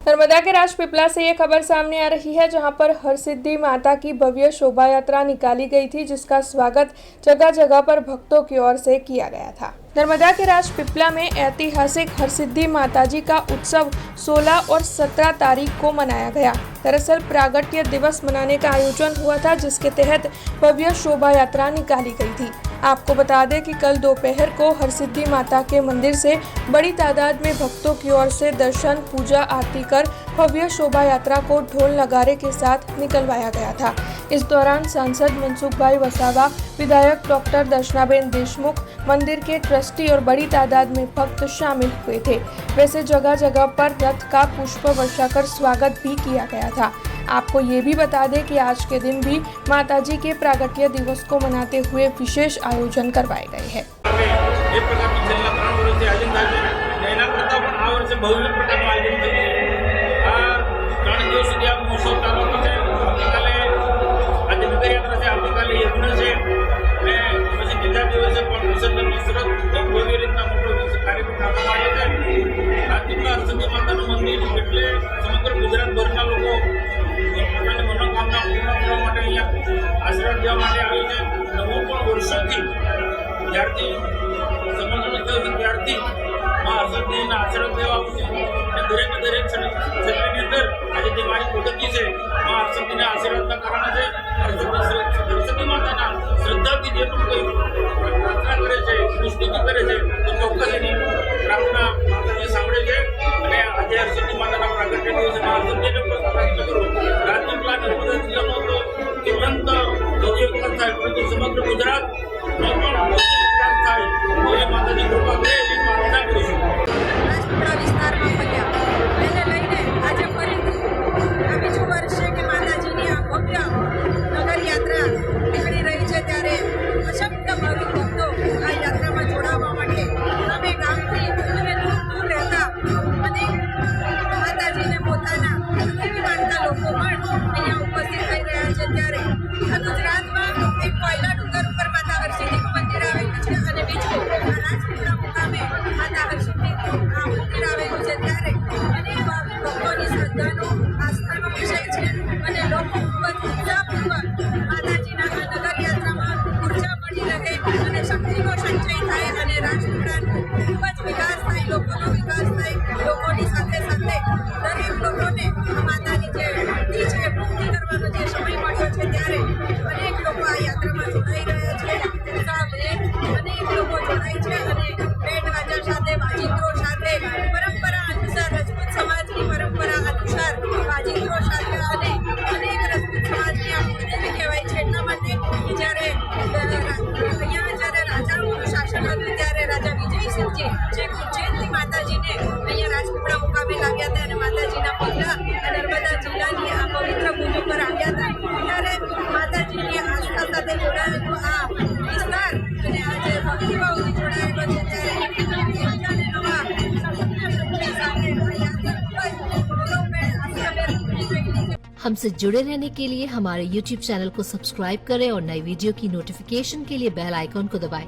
नर्मदा के राजपीपला से ये खबर सामने आ रही है, जहां पर हरसिद्धि माता की भव्य शोभा यात्रा निकाली गई थी, जिसका स्वागत जगह जगह पर भक्तों की ओर से किया गया था। नर्मदा के राजपीपला में ऐतिहासिक हरसिद्धि माताजी का उत्सव 16 और 17 तारीख को मनाया गया। दरअसल प्रागट्य दिवस मनाने का आयोजन हुआ था, जिसके तहत भव्य शोभा यात्रा निकाली गई थी। आपको बता दें कि कल दोपहर को हरसिद्धि माता के मंदिर से बड़ी तादाद में भक्तों की ओर से दर्शन, पूजा, आरती कर भव्य शोभा यात्रा को ढोल नगारे के साथ निकलवाया गया था। इस दौरान सांसद मनसुखभाई वसावा, विधायक डॉक्टर दर्शनाबेन देशमुख, मंदिर के ट्रस्टी और बड़ी तादाद में भक्त शामिल हुए थे। वैसे जगह जगह पर रथ का पुष्प वर्षा कर स्वागत भी किया गया था। आपको ये भी बता दें कि आज के दिन भी माताजी के प्रागट्य दिवस को मनाते हुए विशेष आयोजन करवाए गए हैं। આશીર્વાદ દેવા માટે આવી છે. હું પણ વર્ષોથી જ્યારથી સમજણ થયું ત્યારથી મા હરસિદ્ધિના આશીર્વાદ લેવા આવું છું અને દરેક ક્ષેત્રની અંદર આજે જે મારી પ્રગતિ છે મા હરસિદ્ધિના આશીર્વાદના કારણે છે. હરસિદ્ધિ માતાના શ્રદ્ધાથી જે પણ કોઈ પ્રાર્થના કરે છે, સ્તુતિ કરે છે, તો ચોક્કસ એની પ્રાર્થના માતાજી સાંભળે છે. અને આજે હરસિદ્ધિ માતાના પ્રાગટ્ય દિવસે મા હરસિદ્ધિને પ્રાર્થના કરું. રાજપીપલા નર્મદા જિલ્લાનો તો તુરંત ભવ્ય વિકાસ થાય, પરંતુ સમગ્ર ગુજરાતનો પણ વિકાસ થાય એવી માતાજી કૃપા કરે એવી પ્રાર્થના કરું છું. રાજપીપળા વિસ્તારમાં ફર્યા એને લઈને આજે ફરીથી આ બીજું વર્ષ છે કે માતાજીની આ ભવ્ય નગર યાત્રા નીકળી રહી છે, ત્યારે અસંખ્ય ભાવિક ભક્તો આ યાત્રામાં જોડાવા માટે અમે ગામથી અને દૂર રહેતા અને માતાજીને પોતાના એવી માનતા લોકો પણ અહીંયા ઉપસ્થિત થઈ રહ્યા છે. ત્યારે આ ગુજરાતમાં એક કોયલા ડુંગર ઉપર માતા હરસિદ્ધિનું મંદિર આવેલું છે અને બીજું રાજપીપળા મુકામે માતા હરસિદ્ધિનું આ મંદિર આવેલું છે. ત્યારે અનેક ભાવિક ભક્તોની શ્રદ્ધાનો આસ્થાનો વિષય છે અને લોકો ખૂબ જ ઉત્સાહપૂર્વક માતાજીના આ નગર યાત્રામાં ઉર્જા મળી રહે અને શક્તિનો સંચય થાય અને રાજપીપળાનો ખૂબ જ વિકાસ થાય, લોકોનો વિકાસ થાય. લોકોની સાથે સાથે દરેક લોકોને માતાની જે ભક્તિ છે, ભક્તિ કરવાનો જે સમય મળ્યો છે, ત્યારે અનેક લોકો આ યાત્રામાં જોડાઈ રહ્યા છે. અનેક લોકો જોડાય છે અને બેન્ડ વાજા સાથે, વાજિંત્રો સાથે, પરંપરા અનુસાર રજપૂત સમાજની પરંપરા અનુસાર વાજિંત્રો સાથે અને અનેક રજપૂત સમાજની આ મૂર્તિ કહેવાય છે. એટલા માટે જ્યારે અહીંયા જ્યારે રાજાઓનું શાસન હતું ત્યારે રાજા વિજયસિંહજી જે ઉજ્જૈનથી માતાજીને અહીંયા રાજપીપળા મુકામે લાવ્યા હતા અને માતાજીના પગલા નર્મદા જિલ્લાની આ પવિત્ર ભૂમિ પર આવ્યા હતા. ત્યારે માતાજીની આસ્થા સાથે જોડાયેલો આ વિસ્તાર અને આજે ભક્તિભાવથી જોડાયેલો છે. हमसे जुड़े रहने के लिए हमारे YouTube चैनल को सब्सक्राइब करें और नई वीडियो की नोटिफिकेशन के लिए बेल आइकॉन को दबाएं।